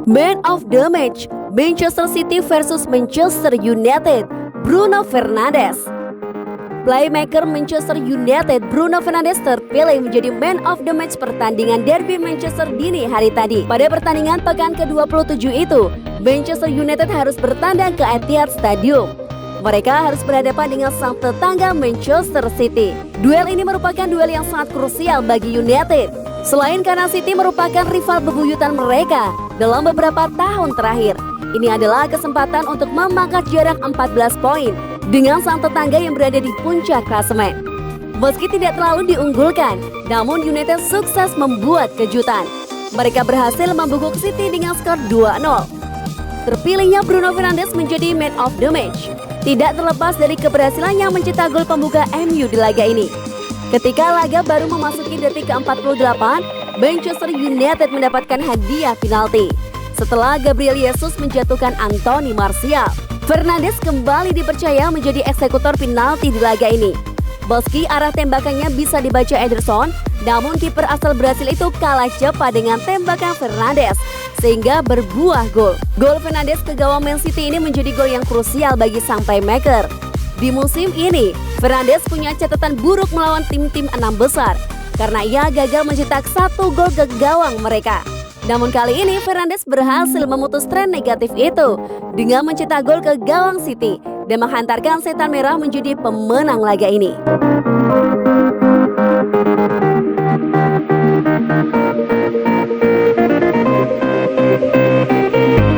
Man of the match, Manchester City versus Manchester United, Bruno Fernandes. Playmaker Manchester United Bruno Fernandes terpilih menjadi Man of the Match pertandingan derby Manchester dini hari tadi. Pada pertandingan pekan ke-27 itu, Manchester United harus bertandang ke Etihad Stadium. Mereka harus berhadapan dengan sang tetangga Manchester City. Duel ini merupakan duel yang sangat krusial bagi United. Selain karena City merupakan rival bebuyutan mereka dalam beberapa tahun terakhir, ini adalah kesempatan untuk memangkas jarak 14 poin dengan sang tetangga yang berada di puncak klasemen. Meski tidak terlalu diunggulkan, namun United sukses membuat kejutan. Mereka berhasil membungkuk City dengan skor 2-0. Terpilihnya Bruno Fernandes menjadi Man of the Match tidak terlepas dari keberhasilannya mencetak gol pembuka MU di laga ini. Ketika laga baru memasuki detik ke-48, Manchester United mendapatkan hadiah penalti setelah Gabriel Jesus menjatuhkan Anthony Martial. Fernandes kembali dipercaya menjadi eksekutor penalti di laga ini. Meski arah tembakannya bisa dibaca Ederson, namun kiper asal Brasil itu kalah cepat dengan tembakan Fernandes sehingga berbuah gol. Gol Fernandes ke gawang Man City ini menjadi gol yang krusial bagi sang playmaker. Di musim ini, Fernandes punya catatan buruk melawan tim-tim 6 besar karena ia gagal mencetak 1 gol ke gawang mereka. Namun kali ini Fernandes berhasil memutus tren negatif itu dengan mencetak gol ke gawang City dan menghantarkan Setan Merah menjadi pemenang laga ini.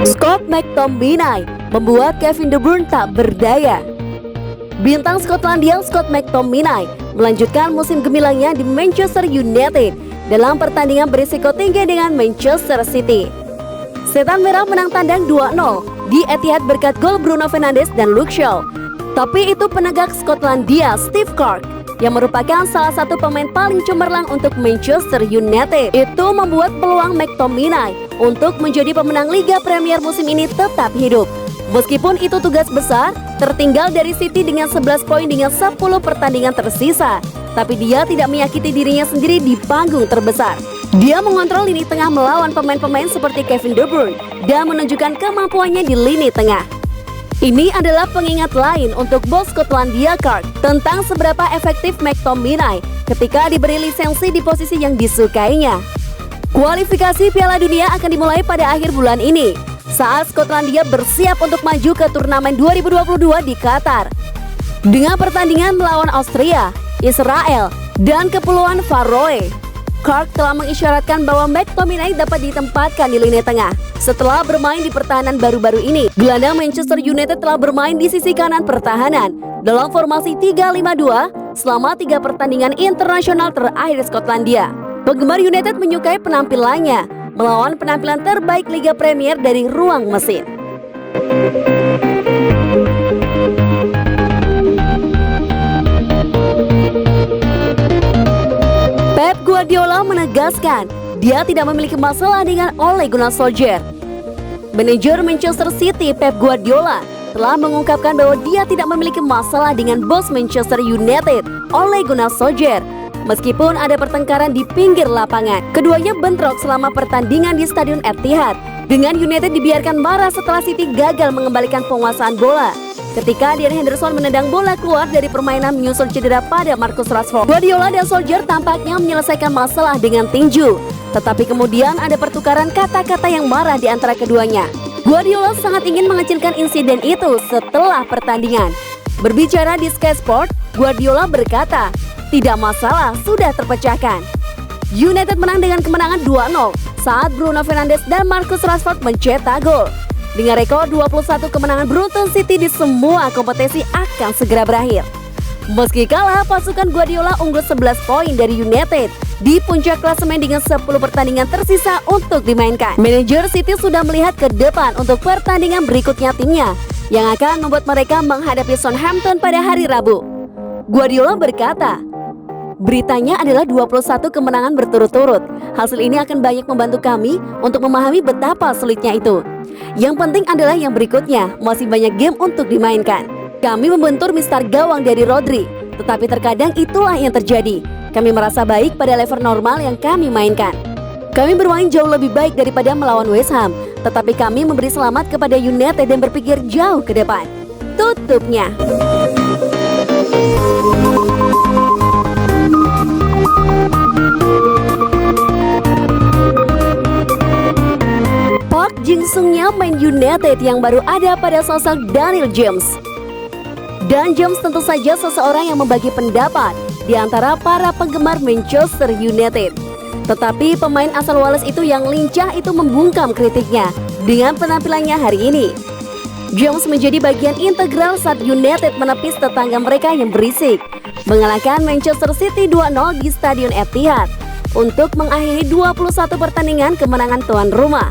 Scott McTominay membuat Kevin De Bruyne tak berdaya. Bintang Skotlandia Scott McTominay melanjutkan musim gemilangnya di Manchester United dalam pertandingan berisiko tinggi dengan Manchester City. Setan Merah menang tandang 2-0 di Etihad berkat gol Bruno Fernandes dan Luke Shaw. Tapi itu penegak Skotlandia Steve Clarke yang merupakan salah satu pemain paling cemerlang untuk Manchester United. Itu membuat peluang McTominay untuk menjadi pemenang Liga Premier musim ini tetap hidup. Meskipun itu tugas besar, tertinggal dari City dengan 11 poin dengan 10 pertandingan tersisa. Tapi dia tidak menyakiti dirinya sendiri di panggung terbesar. Dia mengontrol lini tengah melawan pemain-pemain seperti Kevin De Bruyne dan menunjukkan kemampuannya di lini tengah. Ini adalah pengingat lain untuk bos Skotlandia Clarke tentang seberapa efektif McTominay ketika diberi lisensi di posisi yang disukainya. Kualifikasi Piala Dunia akan dimulai pada akhir bulan ini saat Skotlandia bersiap untuk maju ke turnamen 2022 di Qatar. Dengan pertandingan melawan Austria, Israel, dan Kepulauan Faroe, Clarke telah mengisyaratkan bahwa McTominay dapat ditempatkan di lini tengah. Setelah bermain di pertahanan baru-baru ini, gelandang Manchester United telah bermain di sisi kanan pertahanan dalam formasi 3-5-2 selama 3 pertandingan internasional terakhir Skotlandia. Penggemar United menyukai penampilannya melawan penampilan terbaik Liga Premier dari ruang mesin. Pep Guardiola menegaskan dia tidak memiliki masalah dengan Ole Gunnar Solskjaer. Manajer Manchester City Pep Guardiola telah mengungkapkan bahwa dia tidak memiliki masalah dengan bos Manchester United Ole Gunnar Solskjaer. Meskipun ada pertengkaran di pinggir lapangan, keduanya bentrok selama pertandingan di Stadion Etihad. Dengan United dibiarkan marah setelah City gagal mengembalikan penguasaan bola ketika Dean Henderson menendang bola keluar dari permainan menyusul cedera pada Marcus Rashford. Guardiola dan Solskjaer tampaknya menyelesaikan masalah dengan tinju, tetapi kemudian ada pertukaran kata-kata yang marah di antara keduanya. Guardiola sangat ingin mengecilkan insiden itu setelah pertandingan. Berbicara di Sky Sport, Guardiola berkata, "Tidak masalah, sudah terpecahkan." United menang dengan kemenangan 2-0 saat Bruno Fernandes dan Marcus Rashford mencetak gol. Dengan rekor 21 kemenangan beruntun, City di semua kompetisi akan segera berakhir. Meski kalah, pasukan Guardiola unggul 11 poin dari United di puncak klasemen dengan 10 pertandingan tersisa untuk dimainkan. Manajer City sudah melihat ke depan untuk pertandingan berikutnya timnya yang akan membuat mereka menghadapi Southampton pada hari Rabu. Guardiola berkata, "Beritanya adalah 21 kemenangan berturut-turut. Hasil ini akan banyak membantu kami untuk memahami betapa sulitnya itu. Yang penting adalah yang berikutnya, masih banyak game untuk dimainkan. Kami membentur mistar gawang dari Rodri, tetapi terkadang itulah yang terjadi. Kami merasa baik pada level normal yang kami mainkan." Kami bermain jauh lebih baik daripada melawan West Ham, tetapi kami memberi selamat kepada United dan berpikir jauh ke depan. Tutupnya. Park Jin-sungnya main United yang baru ada pada sosok Daniel James. Dan James tentu saja seseorang yang membagi pendapat di antara para penggemar Manchester United. Tetapi pemain asal Wales itu yang lincah itu membungkam kritiknya dengan penampilannya hari ini. James menjadi bagian integral saat United menepis tetangga mereka yang berisik, mengalahkan Manchester City 2-0 di Stadion Etihad untuk mengakhiri 21 pertandingan kemenangan tuan rumah,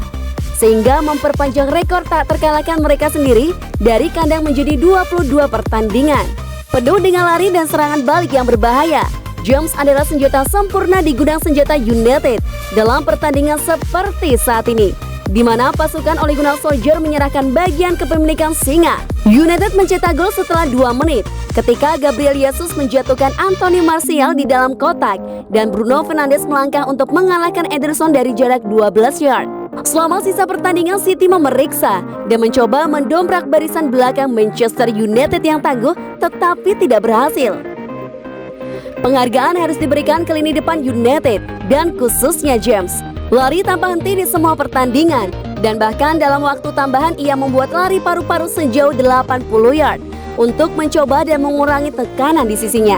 sehingga memperpanjang rekor tak terkalahkan mereka sendiri dari kandang menjadi 22 pertandingan. Penuh dengan lari dan serangan balik yang berbahaya, James adalah senjata sempurna di gudang senjata United dalam pertandingan seperti saat ini, di mana pasukan Ole Gunnar Solskjaer menyerahkan bagian kepemilikan singa. United mencetak gol setelah 2 menit ketika Gabriel Jesus menjatuhkan Anthony Martial di dalam kotak dan Bruno Fernandes melangkah untuk mengalahkan Ederson dari jarak 12 yard. Selama sisa pertandingan, City memeriksa dan mencoba mendobrak barisan belakang Manchester United yang tangguh, tetapi tidak berhasil. Penghargaan harus diberikan ke lini depan United dan khususnya James. Lari tanpa henti di semua pertandingan, dan bahkan dalam waktu tambahan ia membuat lari paru-paru sejauh 80 yard untuk mencoba dan mengurangi tekanan di sisinya.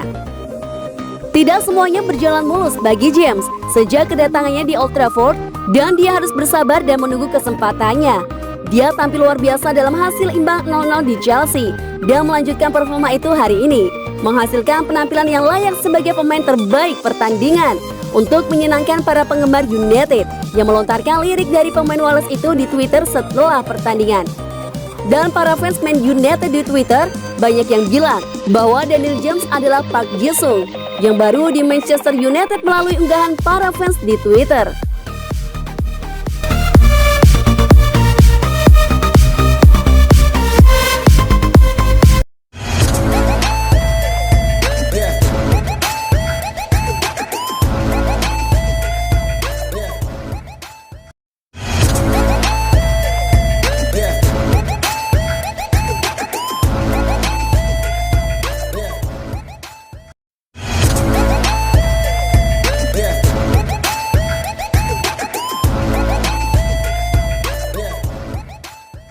Tidak semuanya berjalan mulus bagi James sejak kedatangannya di Old Trafford, dan dia harus bersabar dan menunggu kesempatannya. Dia tampil luar biasa dalam hasil imbang 0-0 di Chelsea dan melanjutkan performa itu hari ini, menghasilkan penampilan yang layak sebagai pemain terbaik pertandingan untuk menyenangkan para penggemar United yang melontarkan lirik dari pemain Wales itu di Twitter setelah pertandingan. Dan para fans Man United di Twitter banyak yang bilang bahwa Daniel James adalah Park Ji-sung yang baru di Manchester United melalui unggahan para fans di Twitter.